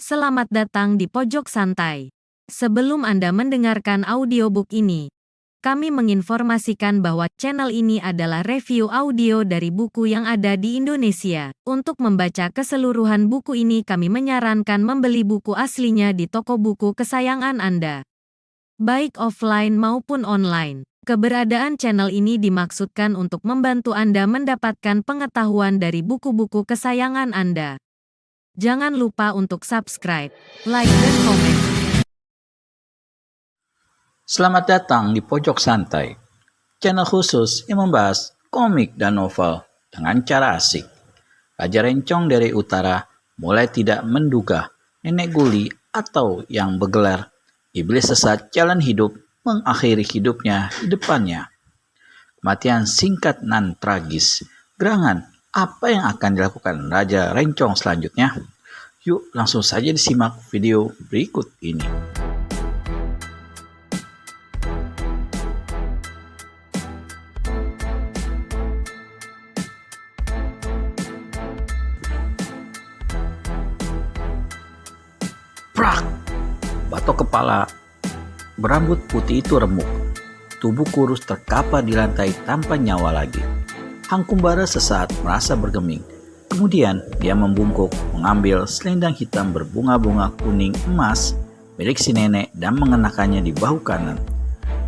Selamat datang di Pojok Santai. Sebelum Anda mendengarkan audiobook ini, kami menginformasikan bahwa channel ini adalah review audio dari buku yang ada di Indonesia. Untuk membaca keseluruhan buku ini, kami menyarankan membeli buku aslinya di toko buku kesayangan Anda, baik offline maupun online. Keberadaan channel ini dimaksudkan untuk membantu Anda mendapatkan pengetahuan dari buku-buku kesayangan Anda. Jangan lupa untuk subscribe, like, dan komen. Selamat datang di Pojok Santai, channel khusus yang membahas komik dan novel dengan cara asik. Raja Rencong dari Utara mulai tidak menduga nenek Guli atau yang bergelar iblis sesat jalan hidup mengakhiri hidupnya di depannya. Kematian singkat nan tragis. Gerangan, apa yang akan dilakukan Raja Rencong selanjutnya? Yuk langsung saja disimak video berikut ini. Prak! Batok kepala berambut putih itu remuk. Tubuh kurus terkapar di lantai tanpa nyawa lagi. Hangkumbara sesaat merasa bergeming. Kemudian dia membungkuk, mengambil selendang hitam berbunga-bunga kuning emas milik si nenek dan mengenakannya di bahu kanan.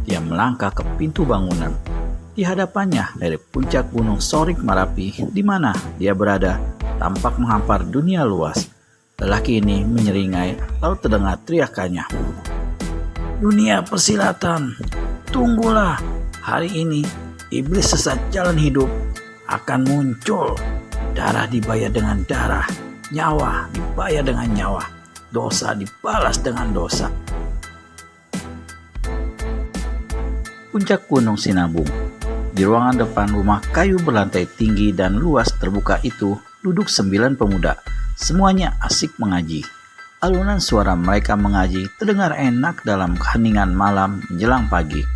Dia melangkah ke pintu bangunan. Di hadapannya dari puncak gunung Sorik Marapi, di mana dia berada, tampak menghampar dunia luas. Lelaki ini menyeringai, lalu terdengar teriakannya. Dunia persilatan, tunggulah, hari ini iblis sesat jalan hidup akan muncul. Darah dibayar dengan darah, nyawa dibayar dengan nyawa, dosa dibalas dengan dosa. Puncak Gunung Sinabung. Di ruangan depan rumah kayu berlantai tinggi dan luas terbuka itu duduk 9 pemuda. Semuanya asik mengaji. Alunan suara mereka mengaji terdengar enak dalam keheningan malam menjelang pagi.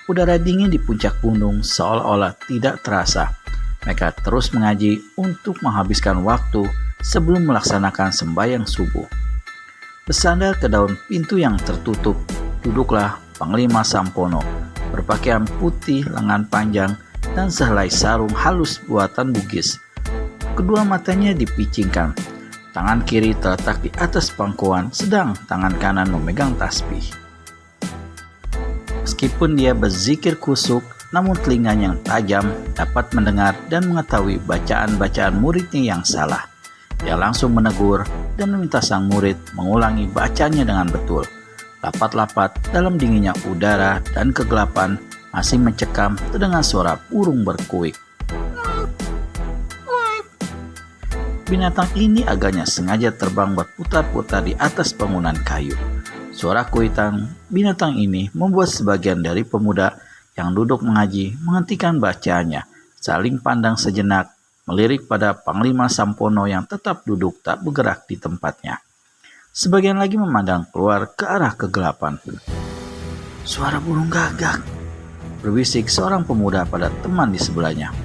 Udara dingin di puncak gunung seolah-olah tidak terasa. Mereka terus mengaji untuk menghabiskan waktu sebelum melaksanakan sembahyang subuh. Bersandar ke daun pintu yang tertutup, duduklah Panglima Sampono, berpakaian putih lengan panjang dan sehelai sarung halus buatan Bugis. Kedua matanya dipicingkan. Tangan kiri terletak di atas pangkuan, sedang tangan kanan memegang tasbih. Meskipun dia berzikir kusuk, namun telinganya yang tajam dapat mendengar dan mengetahui bacaan-bacaan muridnya yang salah. Dia langsung menegur dan meminta sang murid mengulangi bacaannya dengan betul. Lapat-lapat dalam dinginnya udara dan kegelapan masih mencekam terdengar suara burung berkuik. Binatang ini agaknya sengaja terbang berputar-putar di atas bangunan kayu. Suara kuitan binatang ini membuat sebagian dari pemuda yang duduk mengaji menghentikan bacaannya, saling pandang sejenak, melirik pada Panglima Sampono yang tetap duduk tak bergerak di tempatnya. Sebagian lagi memandang keluar ke arah kegelapan. Suara burung gagak, berbisik seorang pemuda pada teman di sebelahnya.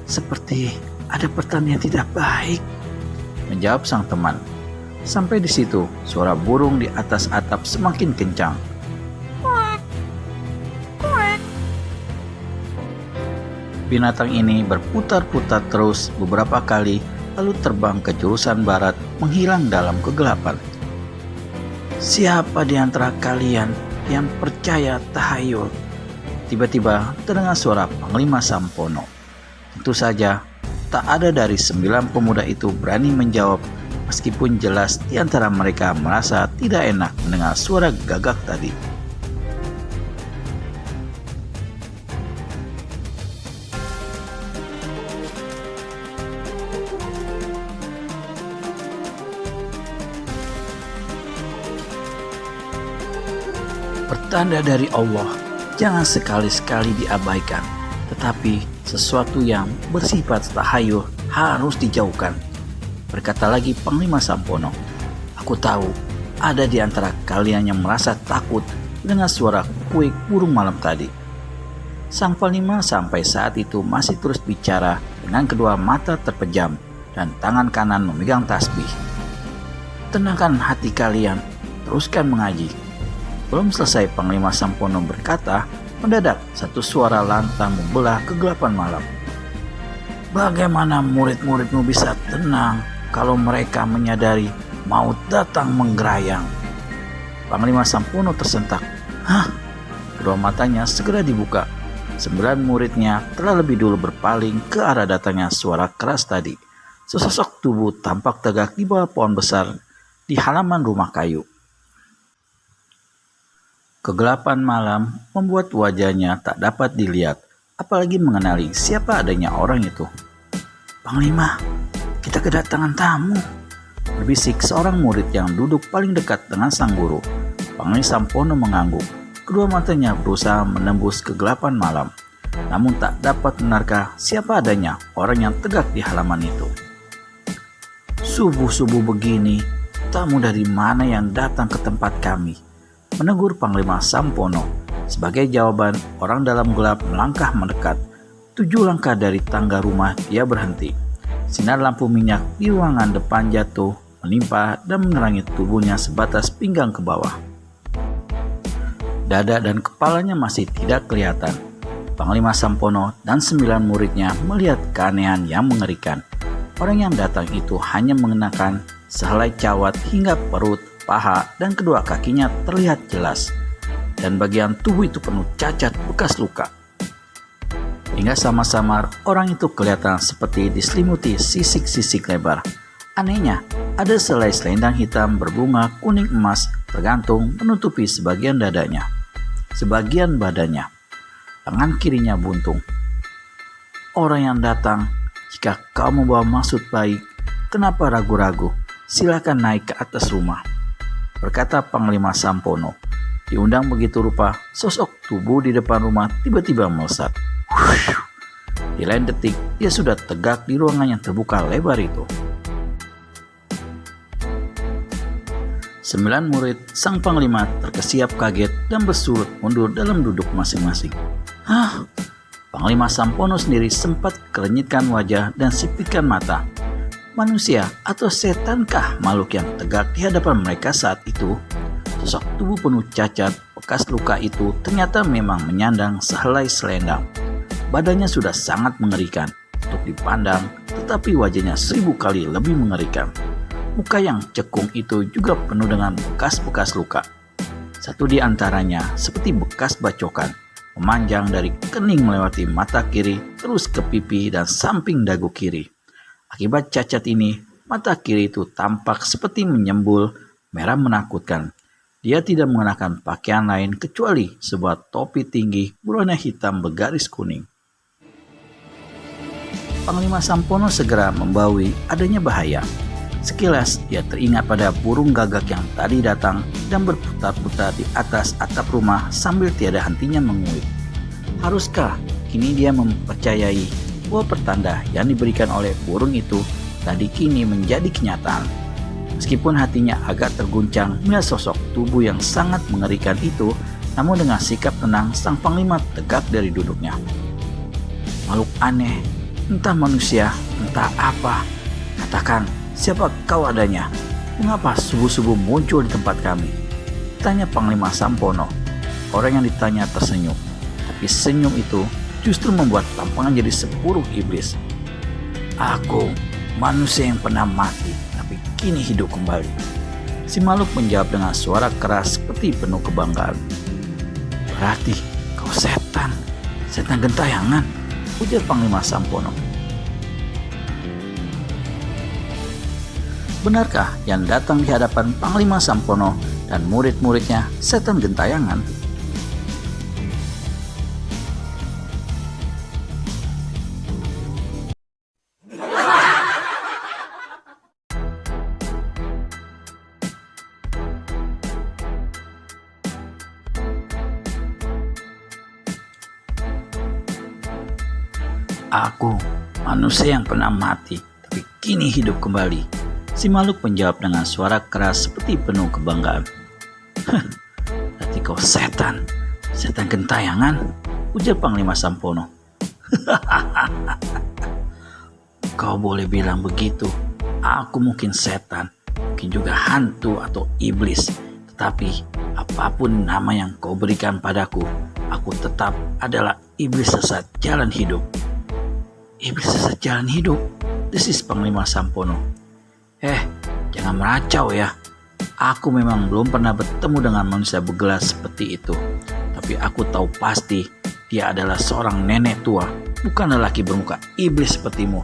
Seperti ada pertanda yang tidak baik, menjawab sang teman. Sampai di situ, suara burung di atas atap semakin kencang. Binatang ini berputar-putar terus beberapa kali, lalu terbang ke jurusan barat, menghilang dalam kegelapan. Siapa di antara kalian yang percaya tahayul? Tiba-tiba terdengar suara Panglima Sampono. Tentu saja, tak ada dari 9 pemuda itu berani menjawab, meskipun jelas di antara mereka merasa tidak enak mendengar suara gagak tadi. Pertanda dari Allah jangan sekali-sekali diabaikan, tetapi sesuatu yang bersifat tahayul harus dijauhkan. Berkata lagi Panglima Sampono, aku tahu ada di antara kalian yang merasa takut dengan suara kuik burung malam tadi. Sang Panglima sampai saat itu masih terus bicara dengan kedua mata terpejam dan tangan kanan memegang tasbih. tenangkan hati kalian, teruskan mengaji. Belum selesai Panglima Sampono berkata, mendadak satu suara lantang membelah kegelapan malam. Bagaimana murid-muridmu bisa tenang kalau mereka menyadari maut datang menggerayang? Panglima Sampono tersentak. Hah? Kedua matanya segera dibuka. 9 muridnya telah lebih dulu berpaling ke arah datangnya suara keras tadi. Sesosok tubuh tampak tegak di bawah pohon besar di halaman rumah kayu. Kegelapan malam membuat wajahnya tak dapat dilihat, apalagi mengenali siapa adanya orang itu. Panglima, kita kedatangan tamu, berbisik seorang murid yang duduk paling dekat dengan sang guru. Panglima Sampono mengangguk. Kedua matanya berusaha menembus kegelapan malam, namun tak dapat menerka siapa adanya orang yang tegak di halaman itu. Subuh-subuh begini, tamu dari mana yang datang ke tempat kami? Menegur Panglima Sampono. Sebagai jawaban, orang dalam gelap melangkah mendekat. 7 langkah dari tangga rumah dia berhenti. Sinar lampu minyak di ruangan depan jatuh, menimpa dan menerangi tubuhnya sebatas pinggang ke bawah. Dada dan kepalanya masih tidak kelihatan. Panglima Sampono dan 9 muridnya melihat keanehan yang mengerikan. Orang yang datang itu hanya mengenakan sehelai cawat hingga perut, paha, dan kedua kakinya terlihat jelas. Dan bagian tubuh itu penuh cacat bekas luka. Hingga samar-samar orang itu kelihatan seperti diselimuti sisik-sisik lebar. Anehnya, ada selai selendang hitam berbunga kuning emas tergantung menutupi sebagian dadanya. Sebagian badannya. Tangan kirinya buntung. Orang yang datang, jika kau membawa maksud baik, kenapa ragu-ragu? Silakan naik ke atas rumah, berkata Panglima Sampono. Diundang begitu rupa, sosok tubuh di depan rumah tiba-tiba melesat. Di lain detik, dia sudah tegak di ruangan yang terbuka lebar itu. 9 murid sang panglima terkesiap kaget dan bersurut mundur dalam duduk masing-masing. Hah? Panglima Sampono sendiri sempat kerenyitkan wajah dan sipitkan mata. Manusia atau setankah makhluk yang tegak di hadapan mereka saat itu? Sosok tubuh penuh cacat, bekas luka itu ternyata memang menyandang sehelai selendang. Badannya sudah sangat mengerikan untuk dipandang, tetapi wajahnya 1000 kali lebih mengerikan. Muka yang cekung itu juga penuh dengan bekas-bekas luka. Satu di antaranya seperti bekas bacokan, memanjang dari kening melewati mata kiri, terus ke pipi dan samping dagu kiri. Akibat cacat ini, mata kiri itu tampak seperti menyembul, merah menakutkan. Dia tidak mengenakan pakaian lain kecuali sebuah topi tinggi berwarna hitam bergaris kuning. Panglima Sampono segera membaui adanya bahaya. Sekilas dia teringat pada burung gagak yang tadi datang dan berputar-putar di atas atap rumah sambil tiada hentinya menguik. Haruskah kini dia mempercayai bahwa pertanda yang diberikan oleh burung itu tadi kini menjadi kenyataan? Meskipun hatinya agak terguncang melihat sosok tubuh yang sangat mengerikan itu, namun dengan sikap tenang sang panglima tegak dari duduknya. Makhluk aneh, entah manusia, entah apa, katakan, siapa kau adanya? Mengapa subuh-subuh muncul di tempat kami? Tanya Panglima Sampono. Orang yang ditanya tersenyum, tapi senyum itu justru membuat tampangan jadi sepuruh iblis. Aku manusia yang pernah mati, tapi kini hidup kembali. Si makhluk menjawab dengan suara keras seperti penuh kebanggaan. Berarti kau setan gentayangan, ujar Panglima Sampono. Benarkah yang datang di hadapan Panglima Sampono dan murid-muridnya setan gentayangan? Aku manusia yang pernah mati, tapi kini hidup kembali. Si makhluk menjawab dengan suara keras seperti penuh kebanggaan. Berarti kau setan gentayangan, ujar Panglima Sampono. Kau boleh bilang begitu, aku mungkin setan, mungkin juga hantu atau iblis. Tetapi apapun nama yang kau berikan padaku, aku tetap adalah iblis sesat jalan hidup. Iblis sesat jalan hidup? Desis Panglima Sampono. Jangan meracau ya. Aku memang belum pernah bertemu dengan manusia bergelas seperti itu. Tapi aku tahu pasti dia adalah seorang nenek tua, bukan lelaki bermuka iblis sepertimu.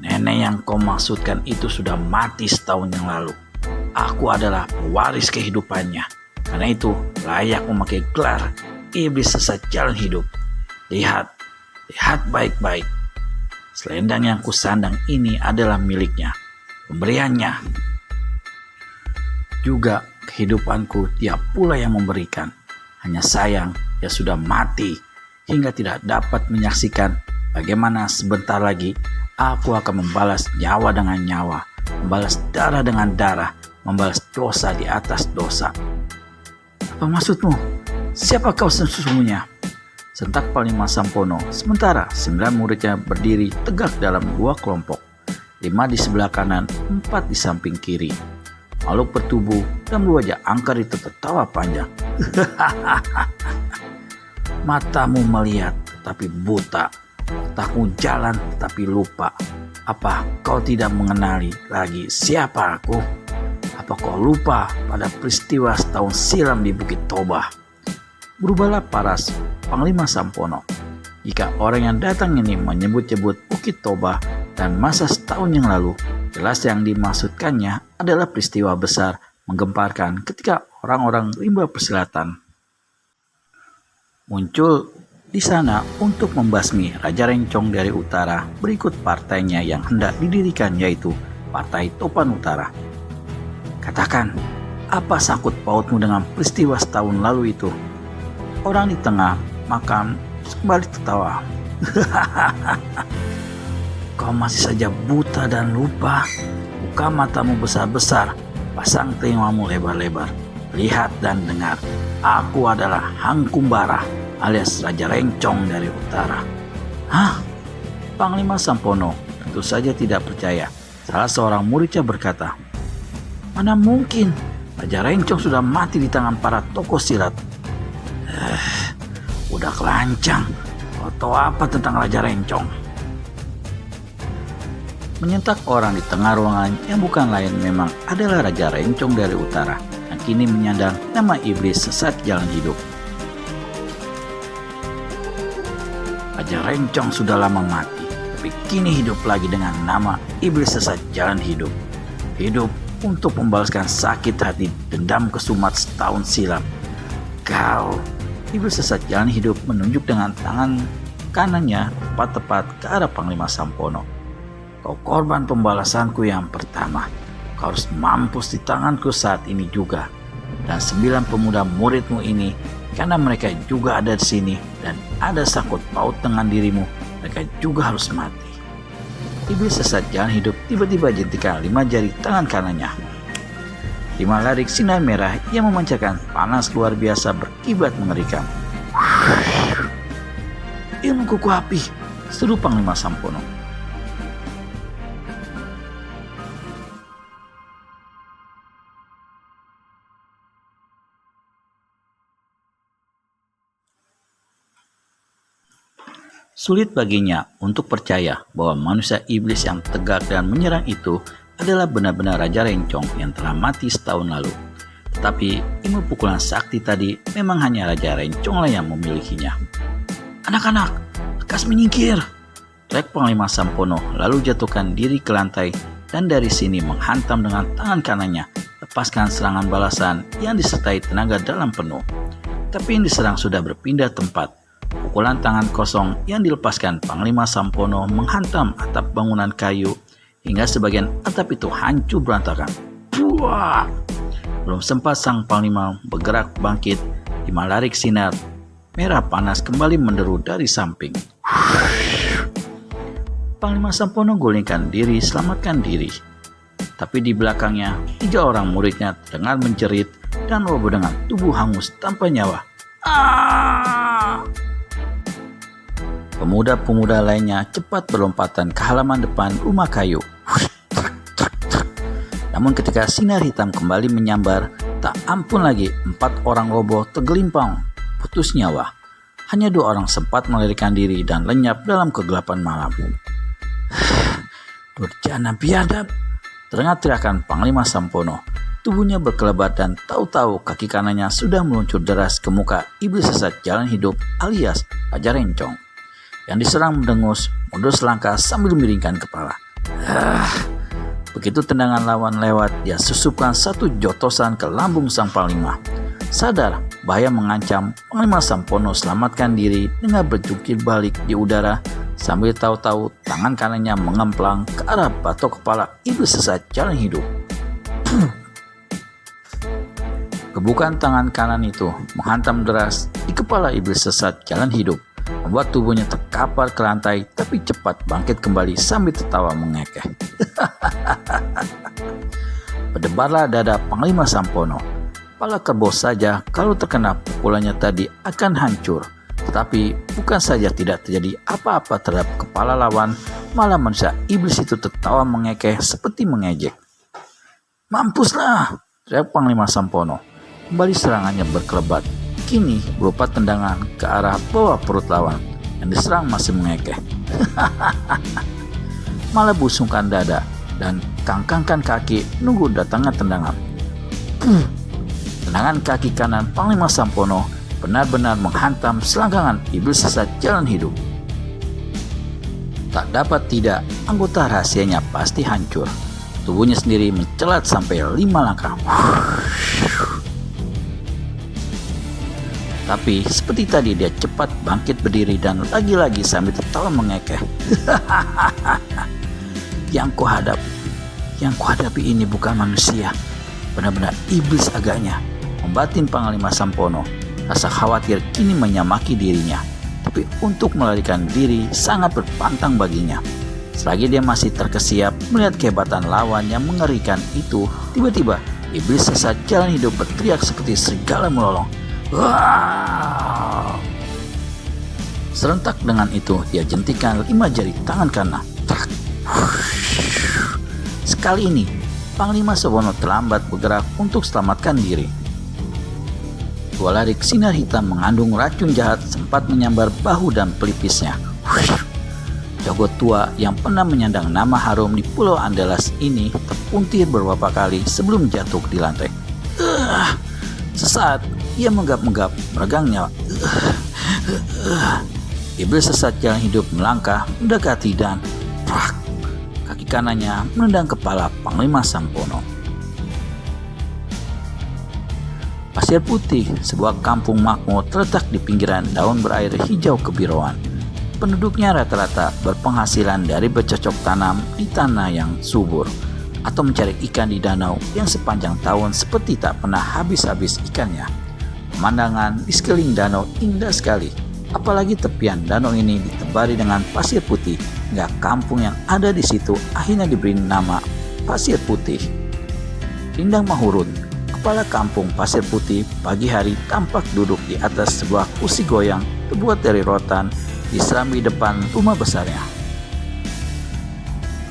Nenek yang kau maksudkan itu sudah mati setahun yang lalu. Aku adalah pewaris kehidupannya. Karena itu layak memakai gelar iblis sesat jalan hidup. Lihat baik-baik. Selendang yang kusandang ini adalah miliknya. Pemberiannya. Juga kehidupanku dia pula yang memberikan. Hanya sayang dia sudah mati hingga tidak dapat menyaksikan bagaimana sebentar lagi aku akan membalas nyawa dengan nyawa, membalas darah dengan darah, membalas dosa di atas dosa. Apa maksudmu? Siapa kau sesungguhnya? Sentak Panglima Sampono. Sementara 9 muridnya berdiri tegak dalam 2 kelompok. 5 di sebelah kanan, 4 di samping kiri. Makhluk bertubuh dan berwajah angker itu tertawa panjang. Matamu melihat tetapi buta. Otakmu jalan tetapi lupa. Apa kau tidak mengenali lagi siapa aku? Apa kau lupa pada peristiwa setahun silam di Bukit Toba? Berubahlah paras Panglima Sampono. Jika orang yang datang ini menyebut-nyebut Bukit Toba dan masa setahun yang lalu, jelas yang dimaksudkannya adalah peristiwa besar menggemparkan ketika orang-orang rimba persilatan muncul di sana untuk membasmi Raja Rencong dari utara berikut partainya yang hendak didirikan, yaitu Partai Topan Utara. Katakan, apa sangkut pautmu dengan peristiwa setahun lalu itu? Orang di tengah makam kembali tertawa. Kau masih saja buta dan lupa. Buka matamu besar-besar, pasang telingamu lebar-lebar. Lihat dan dengar, aku adalah Hangkumbara alias Raja Rencong dari utara. Hah? Panglima Sampono tentu saja tidak percaya. Salah seorang muridnya berkata, mana mungkin Raja Rencong sudah mati di tangan para tokoh silat. Udah kelancang. Kau tahu apa tentang Raja Rencong? Menyentak orang di tengah ruangan yang bukan lain memang adalah Raja Rencong dari utara yang kini menyandang nama iblis sesat jalan hidup. Raja Rencong sudah lama mati, tapi kini hidup lagi dengan nama iblis sesat jalan hidup. Hidup untuk membalaskan sakit hati dendam kesumat setahun silam. Kau, iblis sesat jalan hidup, menunjuk dengan tangan kanannya tepat ke arah Panglima Sampono. Kau korban pembalasanku yang pertama. Kau harus mampus di tanganku saat ini juga. Dan 9 pemuda muridmu ini, karena mereka juga ada di sini dan ada sangkut paut dengan dirimu, mereka juga harus mati. Iblis sesat jalan hidup tiba-tiba jentikan 5 jari tangan kanannya. 5 larik sinar merah yang memancarkan panas luar biasa berkibat mengerikan. Ilmu kuku api, seru Panglima Sampono. Sulit baginya untuk percaya bahwa manusia iblis yang tegak dan menyerang itu adalah benar-benar Raja Rencong yang telah mati setahun lalu. Tetapi ilmu pukulan sakti tadi memang hanya Raja Rencong lah yang memilikinya. Anak-anak, lekas menyingkir! Teriak Panglima Sampono lalu jatuhkan diri ke lantai dan dari sini menghantam dengan tangan kanannya, lepaskan serangan balasan yang disertai tenaga dalam penuh. Tapi yang diserang sudah berpindah tempat. Pukulan tangan kosong yang dilepaskan Panglima Sampono menghantam atap bangunan kayu hingga sebagian atap itu hancur berantakan. Buah! Belum sempat sang Panglima bergerak bangkit, 5 larik sinar merah panas kembali menderu dari samping. Panglima Sampono gulingkan diri, selamatkan diri. Tapi di belakangnya 3 orang muridnya terdengar menjerit dan roboh dengan tubuh hangus tanpa nyawa. Pemuda-pemuda lainnya cepat berlompatan ke halaman depan rumah kayu. Namun ketika sinar hitam kembali menyambar, tak ampun lagi 4 orang roboh tergelimpang, putus nyawa. Hanya 2 orang sempat melarikan diri dan lenyap dalam kegelapan malam. Durjana biadab, terdengar teriakan Panglima Sampono. Tubuhnya berkelebat dan tahu-tahu kaki kanannya sudah meluncur deras ke muka iblis sesat jalan hidup alias Raja Rencong. Yang diserang mendengus, mundur selangkah sambil miringkan kepala. Begitu tendangan lawan lewat, dia susupkan 1 jotosan ke lambung sang Panglima. Sadar bahaya mengancam, Panglima Sampono selamatkan diri dengan berjungkir balik di udara sambil tahu-tahu tangan kanannya mengemplang ke arah batok kepala iblis sesat jalan hidup. Gebukan tangan kanan itu menghantam deras di kepala iblis sesat jalan hidup, membuat tubuhnya terkapar ke lantai tapi cepat bangkit kembali sambil tertawa mengekeh. Berdebarlah dada Panglima Sampono. Kepala kerbau saja kalau terkena pukulannya tadi akan hancur. Tetapi bukan saja tidak terjadi apa-apa terhadap kepala lawan, malah manusia iblis itu tertawa mengekeh seperti mengejek. "Mampuslah!" teriak Panglima Sampono. Kembali serangannya berkelebat, kini berupa tendangan ke arah bawah perut lawan. Yang diserang masih mengekeh. Malah busungkan dada dan kangkangkan kaki nunggu datangnya tendangan. Tendangan kaki kanan Panglima Sampono benar-benar menghantam selangkangan iblis sesat jalan hidup. Tak dapat tidak, anggota rahasianya pasti hancur. Tubuhnya sendiri mencelat sampai 5 langkah. Tapi seperti tadi dia cepat bangkit berdiri dan lagi-lagi sambil tertawa mengekeh. Yang kuhadapi ini bukan manusia, benar-benar iblis agaknya, membatin Panglima Sampono. Rasa khawatir kini menyamaki dirinya, tapi untuk melarikan diri sangat berpantang baginya. Selagi dia masih terkesiap melihat kehebatan lawan yang mengerikan itu, tiba-tiba iblis sesat jalan hidup berteriak seperti serigala melolong. Wow. Serentak dengan itu dia jentikan 5 jari tangan kanan. Sekali ini Panglima Sampono terlambat bergerak untuk selamatkan diri. Dua larik sinar hitam mengandung racun jahat sempat menyambar bahu dan pelipisnya. Jago tua yang pernah menyandang nama harum di Pulau Andalas ini terpuntir beberapa kali sebelum jatuh di lantai. Sesaat ia menggap-menggap meregang nyawa. Iblis sesat jalan hidup melangkah mendekati dan kaki kanannya menendang kepala Panglima Sampono. Pasir Putih, sebuah kampung makmur terletak di pinggiran daun berair hijau kebirauan. Penduduknya rata-rata berpenghasilan dari bercocok tanam di tanah yang subur atau mencari ikan di danau yang sepanjang tahun seperti tak pernah habis-habis ikannya. Pemandangan di sekeliling danau indah sekali, apalagi tepian danau ini ditebari dengan pasir putih, hingga kampung yang ada di situ akhirnya diberi nama Pasir Putih. Rindang Mahurun, kepala kampung Pasir Putih, pagi hari tampak duduk di atas sebuah kursi goyang terbuat dari rotan di serambi depan rumah besarnya.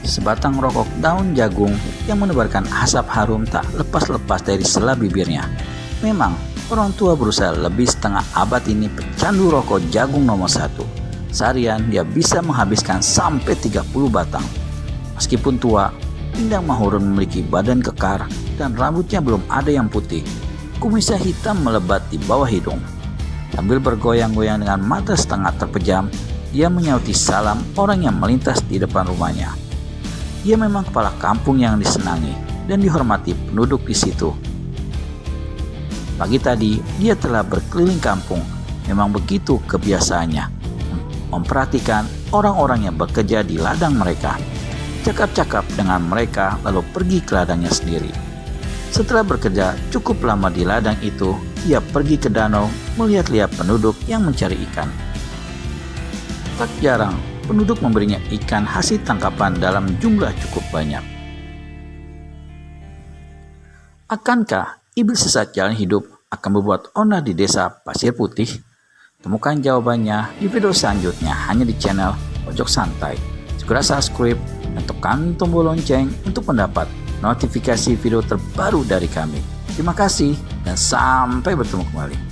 Sebatang rokok daun jagung yang menebarkan asap harum tak lepas-lepas dari sela bibirnya. Memang orang tua berusaha lebih setengah abad ini pecandu rokok jagung nomor 1. Seharian dia bisa menghabiskan sampai 30 batang. Meskipun tua, Rindang Mahurun memiliki badan kekar dan rambutnya belum ada yang putih. Kumisnya hitam melebat di bawah hidung. Sambil bergoyang-goyang dengan mata setengah terpejam, dia menyauti salam orang yang melintas di depan rumahnya. Dia memang kepala kampung yang disenangi dan dihormati penduduk di situ. Pagi tadi dia telah berkeliling kampung. Memang begitu kebiasaannya, memperhatikan orang-orang yang bekerja di ladang mereka, cakap-cakap dengan mereka lalu pergi ke ladangnya sendiri. Setelah bekerja cukup lama di ladang itu, ia pergi ke danau melihat-lihat penduduk yang mencari ikan. Tak jarang penduduk memberinya ikan hasil tangkapan dalam jumlah cukup banyak. Akankah iblis sesat jalan hidup akan berbuat onar di desa Pasir Putih? Temukan jawabannya di video selanjutnya hanya di channel Pojok Santai. Segera subscribe dan tekan tombol lonceng untuk mendapat notifikasi video terbaru dari kami. Terima kasih dan sampai bertemu kembali.